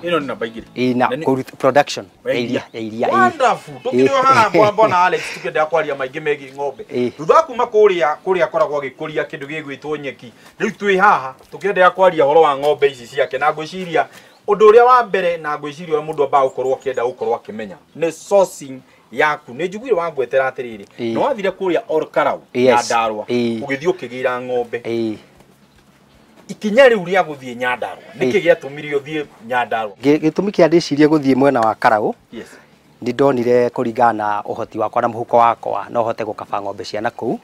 ino ni namba igiri ina production iria wonderful tukiri haha mbona Alex tukenda kwaria maingi megi ng'ombe thutha kuma kuria koragwo gikuria kindu gigwitwo nyeki riu twi haha tukenda kwaria horo wa ng'ombe ici ciake na ngwiciria undu uria wa mbere na ngwiciria mundu amba gukorwo kienda gukorwo akimenya ni sourcing yaku ni njugire wangwetera atiriri no wathire kuria Olkarau Nyandarua ugithio kigira ng'ombe ikinya riu ria guthie Nyandarua niki giatumire uthie Nyandarua gitumi kia ndicirie guthie mwena wa Karau ndi ndonire kuringana uhoti wakwa na muhuko wakwa no hote gukaba ng'ombe cia nakuu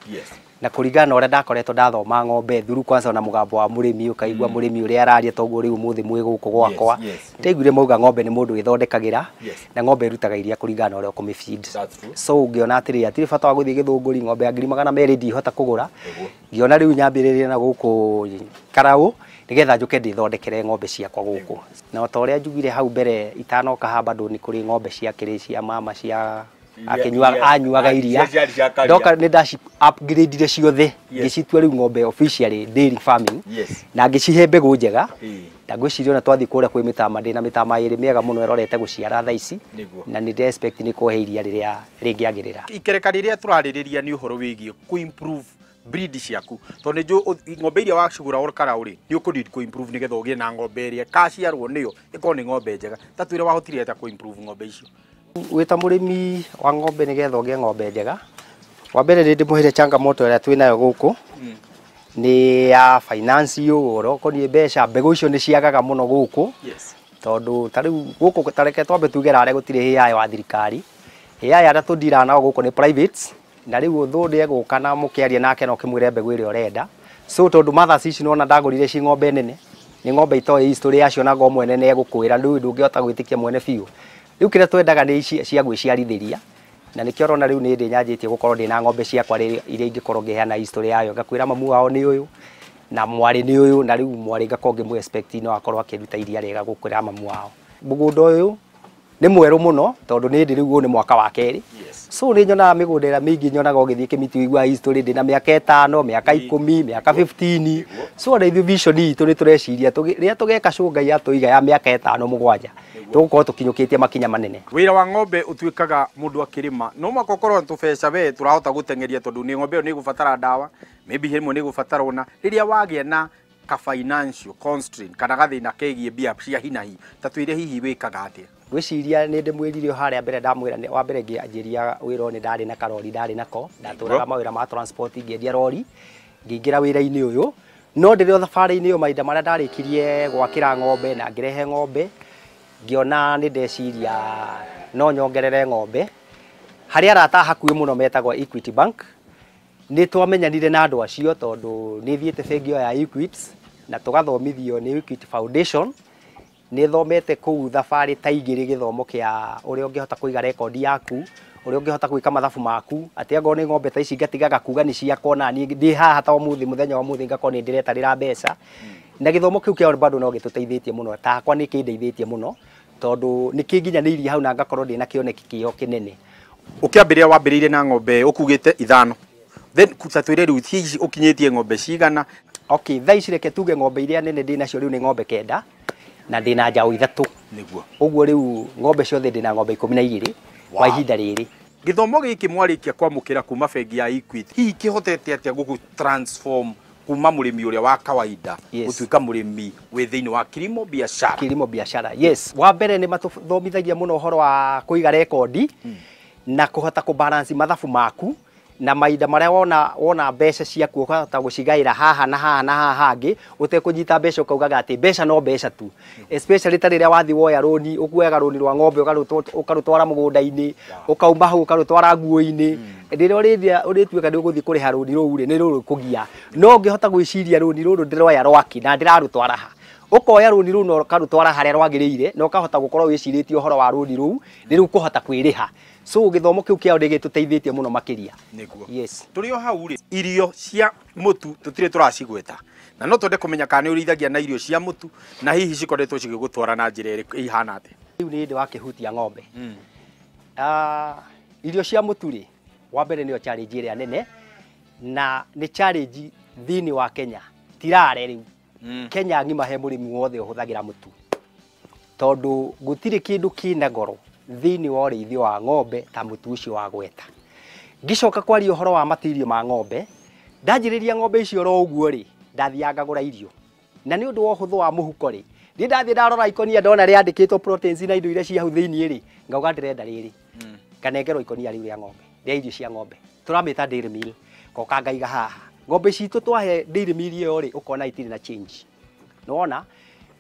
na kuringana ore ndakoretwo ndathoma ng'ombe thuru kwanza na mugambo wa murimi ukaigua murimi uri araria toguo riu muthi mwi guku gwakwa ndaiguire mauga ng'ombe ni mundu githondekagira na ng'ombe irutaga iria kuringana ore ukumi feed so ngiona atiri atiri bata wa guthie githunguri ng'ombe ya 200,000 ndihota kugura ngiona riu nyambiririe na guku Karau nigetha njuke ndithondekere ng'ombe ciakwa guku na to ria njugire hau mbere itanoka haba ndo ni kuri ng'ombe cia kiri cia mama cia anyuaga iria ndoka ni dash upgrade ile ciothe ngicitua riu ng'ombe officially dairy farming na ngicihe mbegu njega na ngwiciria na twathi kuria kwi mitama ndina mitama iri miega muno erorete guciara tha ici na ni expect ni kuhe iria riria ringiagirira ikereka riria turaririria ni uhoro wigi ku improve breed ciaku to ni ng'ombe iria wacugura Olkarau ri ni uku need ku improve nigetha ugie na ng'ombe iria kaciarwo niyo iko ni ng'ombe njega tatwire wahotire ta ku improve ng'ombe icio wita murimi wa ng'ombe nigetha ugie ng'ombe njega wa mbere ndi muhire changamoto ira twinayo guku ni ya finance uro koni mbeca mbegu icio ni ciagaga muno guku tondu tariu guku tareke twambe tugera are gutire hiya wa thirikari hiya ara tudira na guku ni private na riu uthundi eguka na mukiaria nake no kimwire mbegu ire urenda so tondu mothers ici nona ndagurire ci ng'ombe nene ni ng'ombe itoe history yacio na ng'ombe nene egukwira ndu ndungihota gwitikia mwene biu riu kire twendaga ni ici cia gwiciarithiria na nikio rona riu ni ndi nyanjitie gukorwo ndina ng'ombe ciakwa iria ingikorwo ngiheana history yayo ngakwira mamu wao ni uyu na mwari ni uyu na riu mwari ngakorwo ngimu expect no akorwo akiruta iria rega gukwira mamu wao mugunda uyu ni mweru muno tondu ni ndi riu ni mwaka wa keri so ni nyona migunda ira mingi nyonaga ugithie kimiti wigua history ndina miaka 5 miaka 10 miaka 15 so na ithu vision itu ni tureciria ria tugeka cunga ya tuiga ya miaka 5 7 tugukorwo tukinyukitie makinya manene wira wa ng'ombe utwikaga mundu akirima no makokorwo tubeca we turahota gutengeria tondu ni ng'ombe ni gubatara dawa maybe himwe ni gubatara ona riria wagia na ka financial constraint kana gathina kegie bia cia hinahi tatwire hihi wikaga atia gwiciria ni ndimwirire haria mbere ndamwira wa mbere ngianjiria wira ni ndari na karori ndari nako ndaturaga mawira ma transport ngiendia rori ngingira wira-ini uyu no ndire thabari-ini yo maida maria ndarikirie gwakira ng'ombe na ngirehe ng'ombe ngiona ni ndeciria no nyongerere ng'ombe haria arata hakuhi muno metagwo Equity Bank ni twamenyanire na andu acio tondu ni thiete bengi ya Equity na tugathomithio ni Equity Foundation ni thomete ku thabari ta igiri githomo kia uria ungihota kuiga record yaku uria ungihota gwika mathabu maku ati ngo ni ng'ombe ta ici ngatigaga kuga ni ciakwa na ni ndi haha ta umuthi muthenya wa muthi ngakoni ni ndiretarira mbeca na githomo kiu kia bado no gituteithĩtie muno takwa ni kindeithĩtie muno tondu ni kinginyanirie hau na ngakorwo ndina kioneki kio kinene ukiambiria wambiriire na ng'ombe ukugite 5 then kutatwire riu hici ukinyitie ng'ombe cigana okay tha ici reke tuge ng'ombe iria nene ndina cio riu ni ng'ombe 9 na ndina njau 3 niguo uguo riu ng'ombe ciothe ndina ng'ombe 12 kwa ihinda riri githomo giki mwarikia kwamukira kuma bengi ya Equity hihi kihotete atia gugu transform kuma murimi uria wa kawaida gutuika murimi we thiini wa kilimo biashara yes wa mbere ni matuthomithagia muno horo wa kuiga rekondi na kuhota ku balance mathabu maku na maida maria wona mbeca ciaku ukahota gucigaira haha na haha na haha hangi utekunyita mbeca ukaugaga ati mbeca no mbeca tu especially tariria wathi woya roni ukuega roni rwa ng'ombe ukarutwara mugunda-ini ukauma hau ukarutwara nguo-ini ndiria urituika ndi guthi kuriha roni ruu ni ruru kugia no ngihota gwiciria roni ruru ndiroya rwaki na ndirarutwara ha ukoya roni ruu no karutwara haria rwagiriire no kahota gukorwo wiciritio horo wa roni ruu ni ru kuhota kwiriha so githomo kiu kiao ndegituteithĩtie muno makiria niguo yes turio hau ri irio cia mutu tutire turacigweta na no twende kumenya kana ni urithagia na irio cia mutu na hihi cikoretwo cigigutwara na njira iri ihana ate riu ni ndi wakihutia ng'ombe irio cia mutu ri wa mbere niyo challenge ire nene na ni challenge thiini wa Kenya tirare riu Kenya ngima he murimi wothe uhuthagira mutu tondu gutire kindu kina goro thiini wa urithio wa ng'ombe ta mutu ucio wa gweta. Ngicoka kwaria uhoro wa matirio ma ng'ombe, ndanjiriria ng'ombe icio ro uguo ri ndathianga ngagura irio na ni undu wa uhuthu wa muhuko ri ndi ndathie ndarora ikonia ndona riandikitwo proteins na indo iria cia hau thiini ri ngauga ndirenda riri kanengerwo ikonia riu ria ng'ombe ria irio cia ng'ombe turamita dairy meal koka ngaiga haha ng'ombe citu twahe dairy meal iyo ri ukona itiri na change nona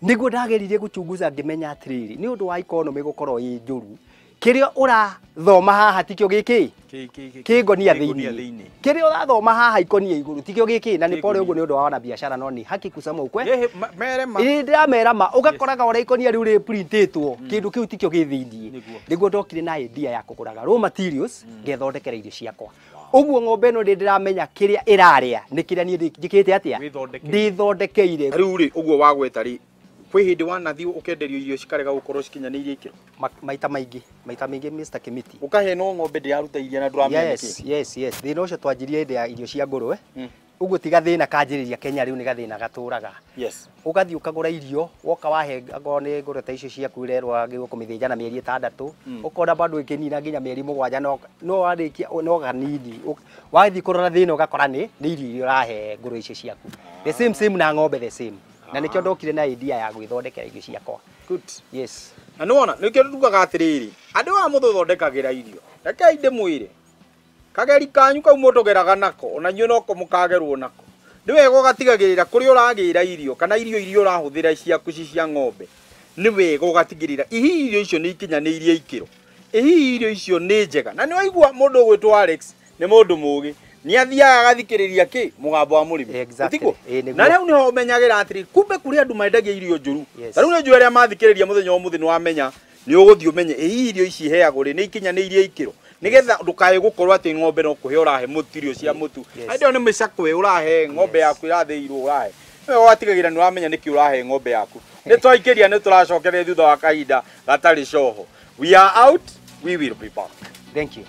niguo ndageririe guchunguza ngimenya atiriri ni undu wa economy gukorwo i njuru kirio urathoma haha tikio giki kingonia thiini kirio urathoma haha ikonia iguru tikio giki na ni pole uguo ni undu wa wana biashara no ni haki kusema ukwe ndamera ma ugakoraga ora ikonia riu ri printitwo kindu kiu tikio githiini niguo ndokire na idea ya kuguraga raw materials ngethondekera irio ciakwa uguo ng'ombe no ndiramenya kiria iraria ni kiria ni njikite atia ndithondekeire riu ri uguo wagweta ri kwi hindi wanathi ukenderio irio cikarega gukorwo cikinyanĩirie ikiro maita maingi Mr. Kimiti ukahe no ng'ombe ndiraruta iria na ndũramenya yes thina ucio twanjirie ndia irio cia ngũrwe uguo tiga thina kanjiriria Kenya riu ni gathina gaturaga ugathi ukagura irio woka wahe ngone ngũrwe ta icio ciaku irerwa gĩgũ kũmithĩnja na mĩeri 6 ukona bado ikinina nginya mĩeri 7 no warikia no ganini wathi kurora thina ugakora ni irio urahe ngũrwe icio ciaku the same na ng'ombe the same na nikio ndokire na idea ya gwithondekera irio ciakwa good yes na nona nikio ndugaga atiriri andu wa muthuthondekagira irio reke inde mwire kageri kanyu kau mutugeraga nako ona nyu noko mukagerwo nako ni wega ugatigagirira kuri uragira irio kana irio urahuthira ciaku cia ng'ombe ni wega ugatigirira ihi irio icio ni ikinyaniirie ikiro ihi irio icio ni njega na ni waigua mundu gwitwo Alex ni mundu mugi ni athiaga agathikiriria ki mugambo wa murimi utiko na riu ni ho menyagira atiri kumbe kuri andu mendagia irio njuru riu ni njue aria mathikiriria muthenya muthi ni wamenya ni uguthii umenye irio ici heagwo ri ni ikinyaniirie ikiro nigetha ndukae gukorwo ati ng'ombe no kuhe urahe mutirio cia mutu aindio ni micakwe urahe ng'ombe yaku iratheirwo urahe we watigagira ni uramenya niki urahe ng'ombe yaku ni twaikiria ni turacokeria thutha wa kahinda gatari coho we are out we will be back thank you